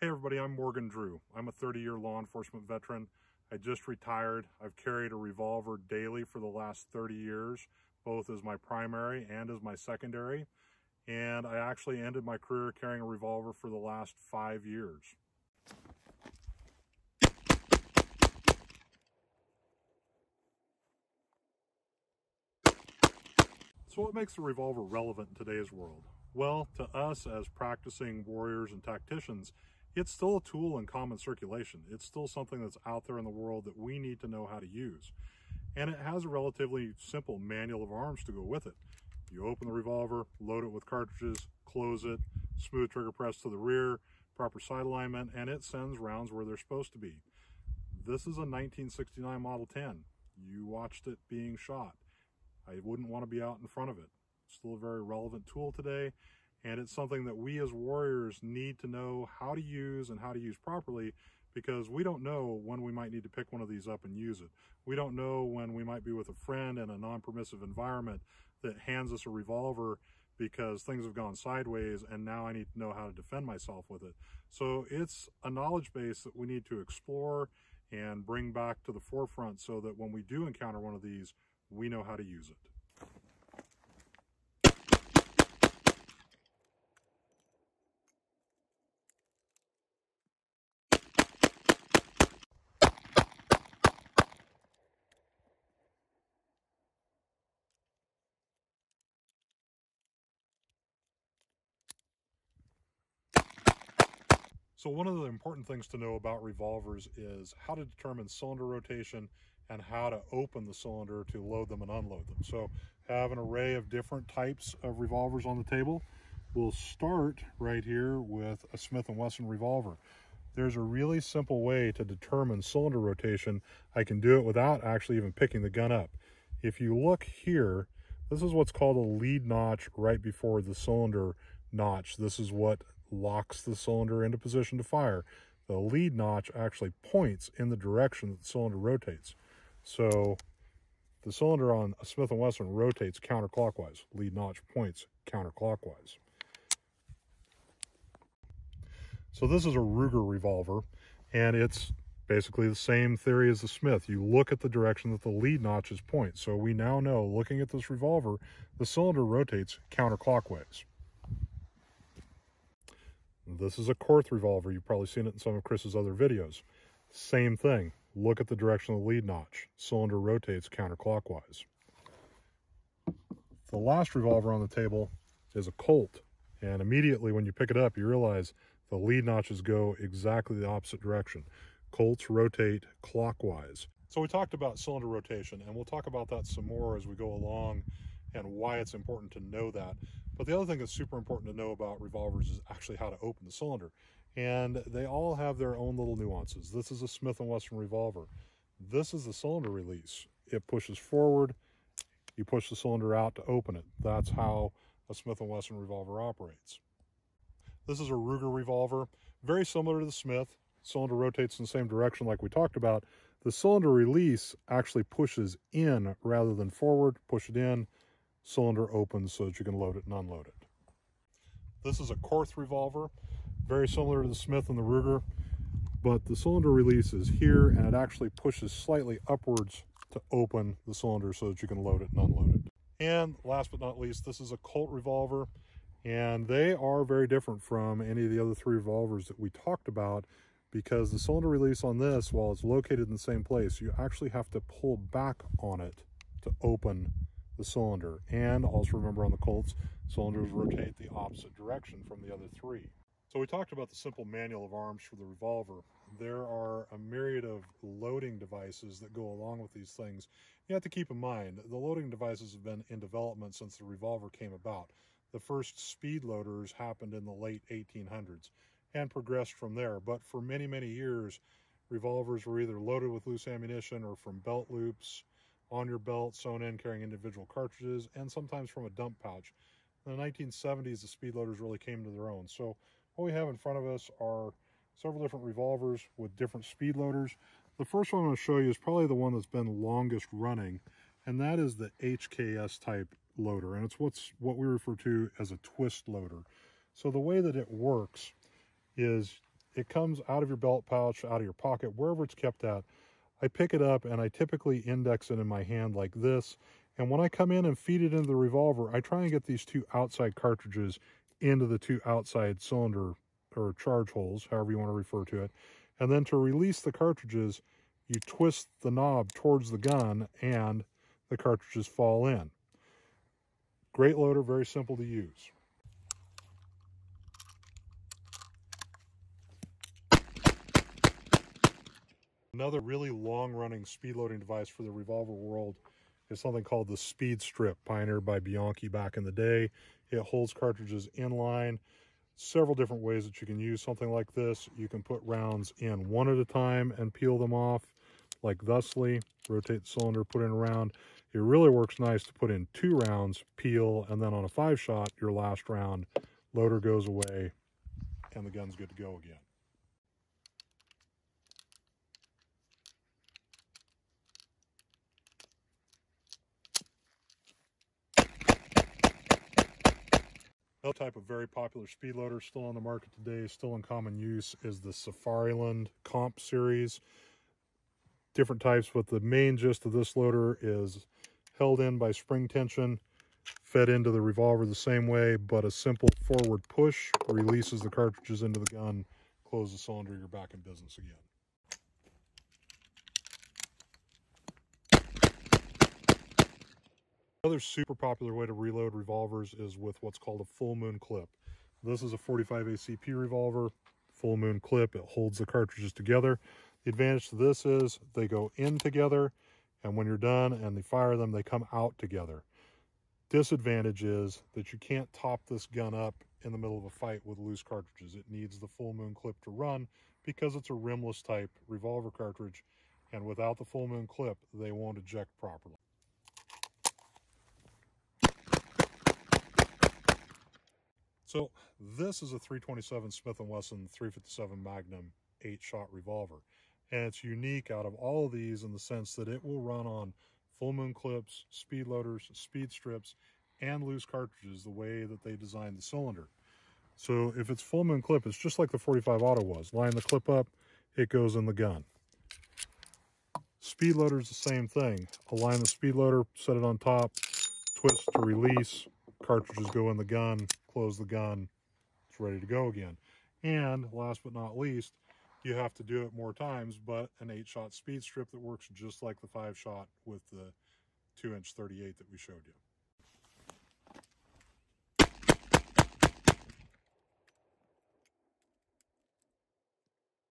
Hey everybody, I'm Morgan Drew. I'm a 30-year law enforcement veteran. I just retired. I've carried a revolver daily for the last 30 years, both as my primary and as my secondary. And I actually ended my career carrying a revolver for the last 5 years. So what makes the revolver relevant in today's world? Well, to us as practicing warriors and tacticians, it's still a tool in common circulation. It's still something that's out there in the world that we need to know how to use. And it has a relatively simple manual of arms to go with it. You open the revolver, load it with cartridges, close it, smooth trigger press to the rear, proper sight alignment, and it sends rounds where they're supposed to be. This is a 1969 Model 10. You watched it being shot. I wouldn't want to be out in front of it. It's still a very relevant tool today, and it's something that we as warriors need to know how to use and how to use properly, because we don't know when we might need to pick one of these up and use it. We don't know when we might be with a friend in a non-permissive environment that hands us a revolver because things have gone sideways and now I need to know how to defend myself with it. So it's a knowledge base that we need to explore and bring back to the forefront so that when we do encounter one of these, we know how to use it. So one of the important things to know about revolvers is how to determine cylinder rotation and how to open the cylinder to load them and unload them. So have an array of different types of revolvers on the table. We'll start right here with a Smith & Wesson revolver. There's a really simple way to determine cylinder rotation. I can do it without actually even picking the gun up. If you look here, this is what's called a lead notch right before the cylinder notch. This is what locks the cylinder into position to fire. The lead notch actually points in the direction that the cylinder rotates. So the cylinder on a Smith & Wesson rotates counterclockwise. Lead notch points counterclockwise. So this is a Ruger revolver, and it's basically the same theory as the Smith. You look at the direction that the lead notches point. So we now know, looking at this revolver, the cylinder rotates counterclockwise. This is a Colt revolver. You've probably seen it in some of Chris's other videos. Same thing. Look at the direction of the lead notch. Cylinder rotates counterclockwise. The last revolver on the table is a Colt. And immediately when you pick it up, you realize the lead notches go exactly the opposite direction. Colts rotate clockwise. So we talked about cylinder rotation, and we'll talk about that some more as we go along and why it's important to know that. But the other thing that's super important to know about revolvers is actually how to open the cylinder. And they all have their own little nuances. This is a Smith & Wesson revolver. This is the cylinder release. It pushes forward, you push the cylinder out to open it. That's how a Smith & Wesson revolver operates. This is a Ruger revolver, very similar to the Smith. Cylinder rotates in the same direction like we talked about. The cylinder release actually pushes in rather than forward. Push it in, cylinder opens so that you can load it and unload it. This is a Colt revolver, very similar to the Smith and the Ruger, but the cylinder release is here and it actually pushes slightly upwards to open the cylinder so that you can load it and unload it. And last but not least, this is a Colt revolver, and they are very different from any of the other three revolvers that we talked about, because the cylinder release on this, while it's located in the same place, you actually have to pull back on it to open the cylinder. And also remember, on the Colts, cylinders rotate the opposite direction from the other three. So we talked about the simple manual of arms for the revolver. There are a myriad of loading devices that go along with these things. You have to keep in mind, the loading devices have been in development since the revolver came about. The first speed loaders happened in the late 1800s and progressed from there. But for many, many years, revolvers were either loaded with loose ammunition or from belt loops, on your belt, sewn in, carrying individual cartridges, and sometimes from a dump pouch. In the 1970s, the speed loaders really came to their own. So what we have in front of us are several different revolvers with different speed loaders. The first one I'm going to show you is probably the one that's been longest running, and that is the HKS type loader, and it's what we refer to as a twist loader. So the way that it works is It comes out of your belt pouch, out of your pocket, wherever it's kept at. I pick it up and I typically index it in my hand like this. And when I come in and feed it into the revolver, I try and get these two outside cartridges into the two outside cylinder or charge holes, however you want to refer to it. And then to release the cartridges, you twist the knob towards the gun and the cartridges fall in. Great loader, very simple to use. Another really long-running speed loading device for the revolver world is something called the Speed Strip, pioneered by Bianchi back in the day. It holds cartridges in line. Several different ways that you can use something like this. You can put rounds in one at a time and peel them off, like thusly. Rotate the cylinder, put in a round. It really works nice to put in 2 rounds, peel, and then on a 5-shot, your last round, loader goes away, and the gun's good to go again. Another type of very popular speed loader still on the market today, still in common use, is the Safariland Comp series. Different types, but the main gist of this loader is held in by spring tension, fed into the revolver the same way, but a simple forward push releases the cartridges into the gun, close the cylinder, you're back in business again. Another super popular way to reload revolvers is with what's called a full moon clip. This is a 45 ACP revolver, full moon clip. It holds the cartridges together. The advantage to this is they go in together, and when you're done and they fire them, they come out together. Disadvantage is that you can't top this gun up in the middle of a fight with loose cartridges. It needs the full moon clip to run because it's a rimless type revolver cartridge, and without the full moon clip, they won't eject properly. So this is a 327 Smith & Wesson 357 Magnum 8-shot revolver. And it's unique out of all of these in the sense that it will run on full moon clips, speed loaders, speed strips, and loose cartridges the way that they designed the cylinder. So if it's full moon clip, it's just like the 45 Auto was. Line the clip up, it goes in the gun. Speed loader is the same thing. Align the speed loader, set it on top, twist to release, cartridges go in the gun, close the gun, it's ready to go again. And last but not least, you have to do it more times, but an 8-shot speed strip that works just like the 5-shot with the 2-inch 38 that we showed you.